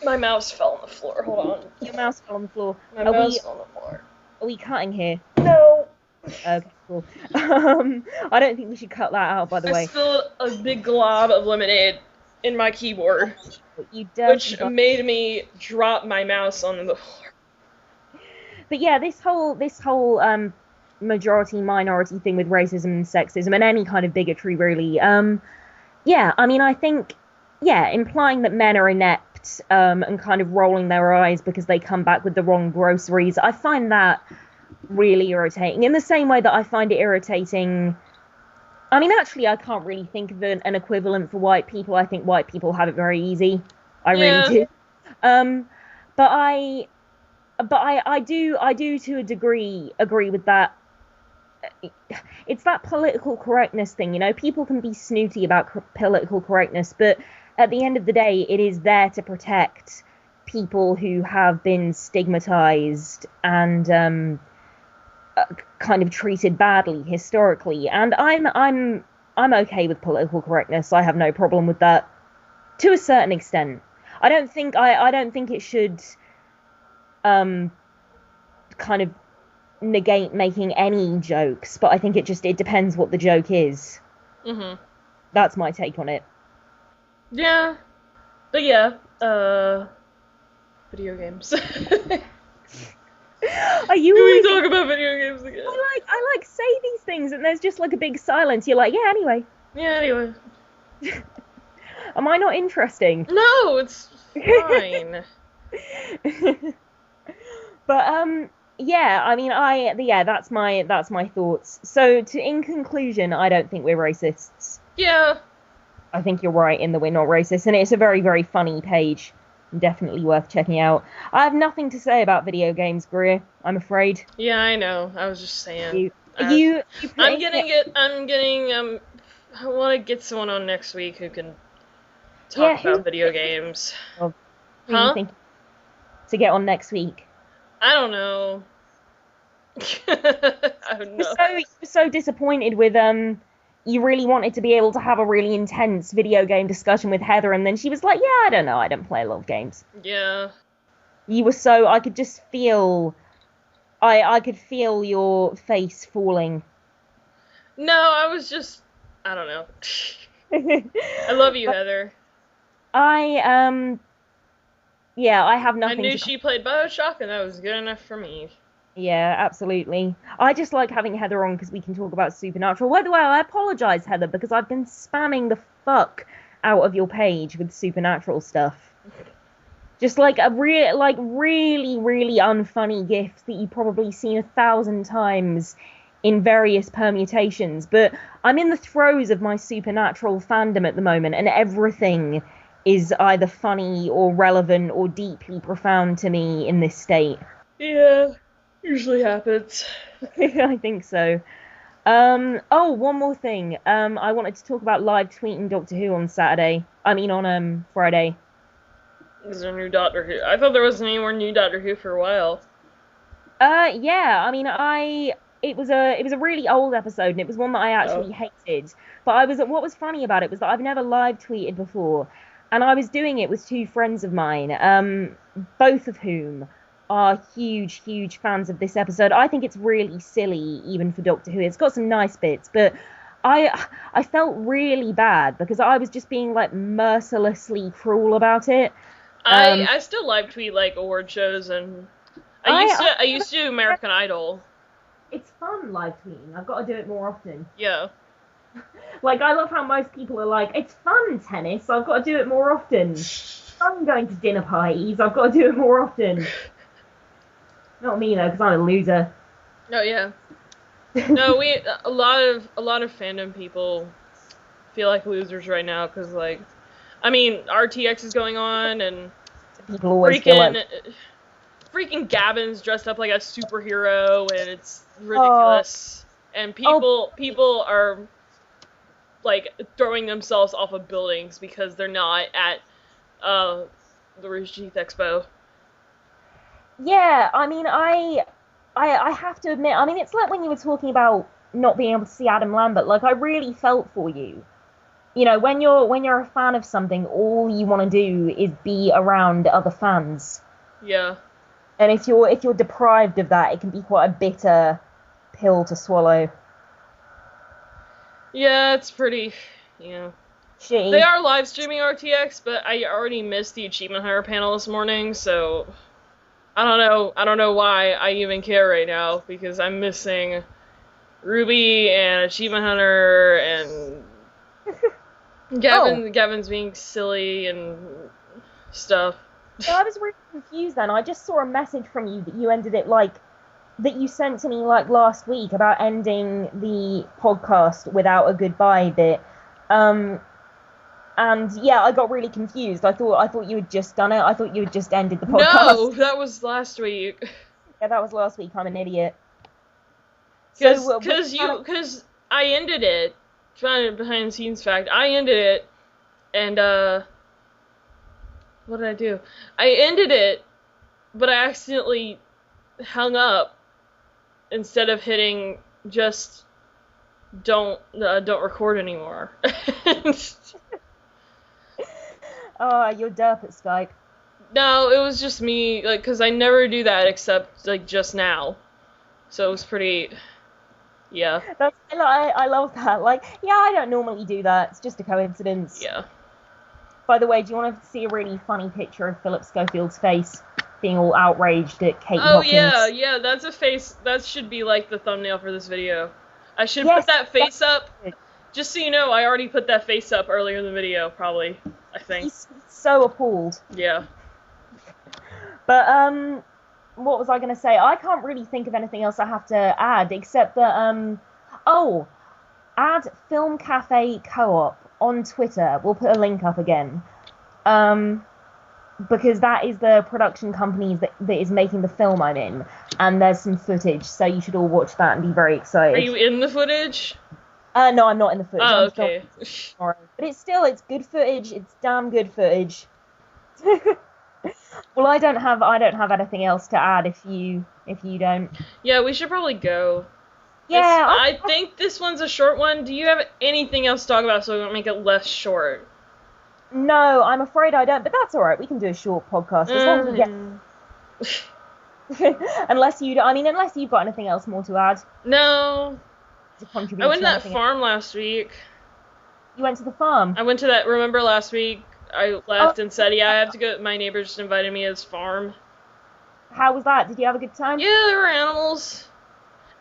My mouse fell on the floor. Hold on. Your mouse fell on the floor. My mouse fell on the floor. Are we cutting here? No. Okay, cool. I don't think we should cut that out, by the way. I spilled a big glob of lemonade in my keyboard, which made me drop my mouse on the floor. But yeah, this whole majority minority thing with racism and sexism and any kind of bigotry, really. Yeah, I mean, I think, implying that men are inept and kind of rolling their eyes because they come back with the wrong groceries, I find that really irritating. In the same way that I find it irritating, I mean, actually, I can't really think of an equivalent for white people. I think white people have it very easy. I really do. But I do to a degree agree with that. It's that political correctness thing, you know. People can be snooty about political correctness, but at the end of the day, it is there to protect people who have been stigmatized and kind of treated badly historically. And I'm okay with political correctness. I have no problem with that to a certain extent. I don't think it should kind of negate making any jokes, but I think it depends what the joke is. Mhm. That's my take on it. Yeah. But yeah, video games. Can Are you we always? talk about video games again? I say these things, and there's just like a big silence. You're like, yeah, anyway. Yeah, anyway. Am I not interesting? No, it's fine. But yeah, I mean, that's my thoughts. So, in conclusion, I don't think we're racists. Yeah. I think you're right in that we're not racist, and it's a very, very funny page. Definitely worth checking out. I have nothing to say about video games, Greer. I'm afraid. Yeah, I know. I was just saying. You I'm getting I want to get someone on next week who can talk about video games. Who Huh? you think to get on next week? I don't know. I don't know. You're so disappointed with you really wanted to be able to have a really intense video game discussion with Heather, and then she was like, yeah, I don't know, I don't play a lot of games. Yeah. You were so, I could just feel, I could feel your face falling. No, I was just, I don't know. I love you, Heather. Yeah, I have nothing I knew she played BioShock, and that was good enough for me. Yeah, absolutely. I just like having Heather on because we can talk about Supernatural. By the way, I apologise, Heather, because I've been spamming the fuck out of your page with Supernatural stuff. Just like a really, really unfunny gif that you've probably seen 1,000 times in various permutations. But I'm in the throes of my Supernatural fandom at the moment, and everything is either funny or relevant or deeply profound to me in this state. Yeah. Usually happens. I think so. Oh, one more thing. I wanted to talk about live tweeting Doctor Who on Friday. Is there a new Doctor Who? I thought there wasn't any more new Doctor Who for a while. Yeah. I mean, it was a really old episode, and it was one that I actually hated. But what was funny about it was that I've never live tweeted before, and I was doing it with two friends of mine, both of whom are huge, huge fans of this episode. I think it's really silly, even for Doctor Who. It's got some nice bits, but I felt really bad because I was just being like mercilessly cruel about it. I still live tweet like award shows, and I used to do American Idol. It's fun live tweeting. I've got to do it more often. Yeah. Like, I love how most people are like, it's fun, tennis, I've got to do it more often. I'm going to dinner parties, I've got to do it more often. Not me though, because I'm a loser. Oh yeah. No, a lot of fandom people feel like losers right now because RTX is going on and people always feel like freaking Gavin's dressed up like a superhero and it's ridiculous. And people are like throwing themselves off of buildings because they're not at the Rajith Expo. Yeah, I mean, I have to admit, I mean, it's like when you were talking about not being able to see Adam Lambert, like, I really felt for you. You know, when you're a fan of something, all you want to do is be around other fans. Yeah. And if you're deprived of that, it can be quite a bitter pill to swallow. Yeah, it's pretty, shitty. They are live streaming RTX, but I already missed the Achievement Hunter panel this morning, so I don't know why I even care right now, because I'm missing Ruby and Achievement Hunter and Gavin's being silly and stuff. So I was really confused then. I just saw a message from you that you ended it that you sent to me like last week about ending the podcast without a goodbye bit. And yeah, I got really confused. I thought you had just done it. I thought you had just ended the podcast. No, that was last week. Yeah, that was last week. I'm an idiot. Because I ended it. Trying to behind the scenes fact, I ended it, and what did I do? I ended it, but I accidentally hung up instead of hitting just don't record anymore. Oh, you're derp at Skype. No, it was just me, like, because I never do that except, like, just now. So it was pretty Yeah. I love that. Like, yeah, I don't normally do that. It's just a coincidence. Yeah. By the way, do you want to see a really funny picture of Philip Schofield's face being all outraged at Katie Oh, Hopkins? yeah, that's a face, that should be, like, the thumbnail for this video. I should Yes, put that face up. good. Just so you know, I already put that face up earlier in the video, probably, I think. He's so appalled. Yeah. But, what was I going to say? I can't really think of anything else I have to add, except that, add Film Cafe Co-op on Twitter. We'll put a link up again. Because that is the production company that is making the film I'm in, and there's some footage, so you should all watch that and be very excited. Are you in the footage? No, I'm not in the footage. Oh, okay. But it's good footage. It's damn good footage. Well, I don't have anything else to add if you don't. Yeah, we should probably go. Yeah, I think this one's a short one. Do you have anything else to talk about so we don't make it less short? No, I'm afraid I don't, but that's alright. We can do a short podcast as long as we get. unless you've got anything else more to add. No. To contribute I went to that anything farm last week. You went to the farm? I went to that, remember last week I left and said, yeah, I have to go, my neighbor just invited me to his farm. How was that? Did you have a good time? Yeah, there were animals.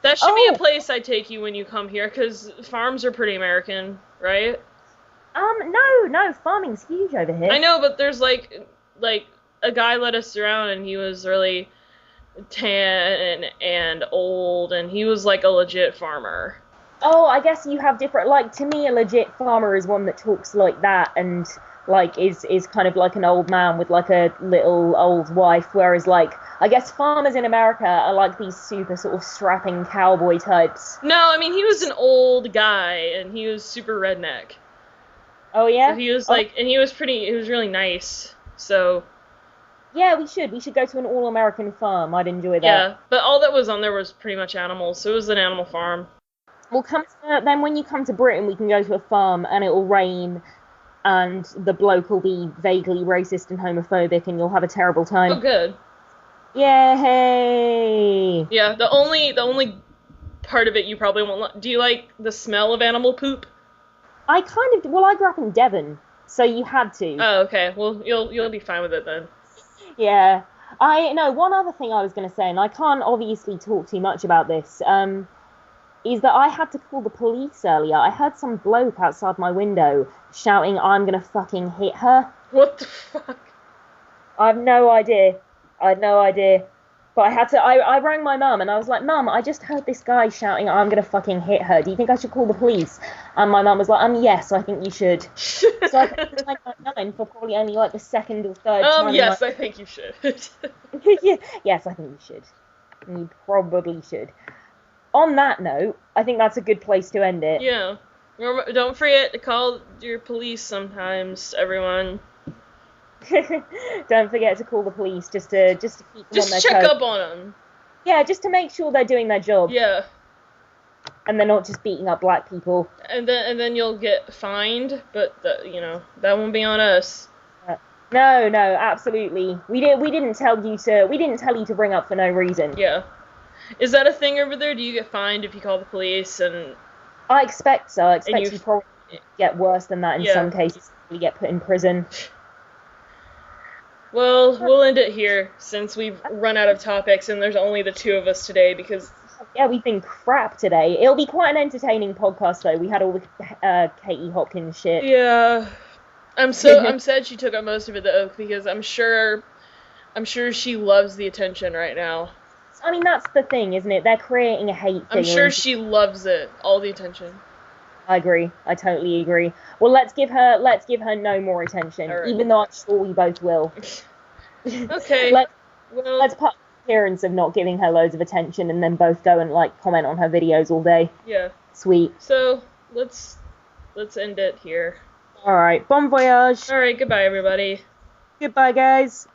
That should be a place I take you when you come here, because farms are pretty American, right? No, farming's huge over here. I know, but there's like a guy led us around and he was really tan and old and he was like a legit farmer. Oh, I guess you have different, like, to me a legit farmer is one that talks like that and like is kind of like an old man with like a little old wife, whereas like I guess farmers in America are like these super sort of strapping cowboy types. No, I mean he was an old guy and he was super redneck. Oh yeah? So he was like, and he was really nice, so. Yeah, we should go to an all-American farm, I'd enjoy that. Yeah, but all that was on there was pretty much animals, so it was an animal farm. Well, then when you come to Britain, we can go to a farm and it'll rain and the bloke will be vaguely racist and homophobic and you'll have a terrible time. Oh, good. Yay! Yeah, the only part of it you probably won't like. Do you like the smell of animal poop? I grew up in Devon, so you had to. Oh, okay. Well, you'll be fine with it then. Yeah. One other thing I was going to say, and I can't obviously talk too much about this, is that I had to call the police earlier. I heard some bloke outside my window shouting, "I'm going to fucking hit her." What the fuck? I have no idea. But I rang my mum and I was like, "Mum, I just heard this guy shouting, I'm going to fucking hit her. Do you think I should call the police?" And my mum was like, yes, I think you should. So I called 999 for probably only like the second or third time. Yes, I think you should. Yes, I think you should. You probably should. On that note, I think that's a good place to end it. Yeah. Don't forget to call your police sometimes, everyone. Don't forget to call the police just to keep them on their toes. Just check up on them. Yeah, just to make sure they're doing their job. Yeah. And they're not just beating up black people. And then you'll get fined, but that won't be on us. No, absolutely. We didn't tell you to bring up for no reason. Yeah. Is that a thing over there? Do you get fined if you call the police? And I expect so. I expect you probably get worse than that in some cases. You get put in prison. Well, we'll end it here since we've run out of topics and there's only the two of us today because. Yeah, we've been crap today. It'll be quite an entertaining podcast though. We had all the Katie Hopkins shit. Yeah. I'm sad she took up most of it though because I'm sure she loves the attention right now. I mean, that's the thing, isn't it? They're creating a hate thing. I'm sure she loves it, all the attention. I agree. I totally agree. Well, let's give her no more attention, right. Even though I'm sure we both will. Okay. Let's put appearance of not giving her loads of attention and then both go and comment on her videos all day. Yeah. Sweet. So let's end it here. All right. Bon voyage. All right. Goodbye, everybody. Goodbye, guys.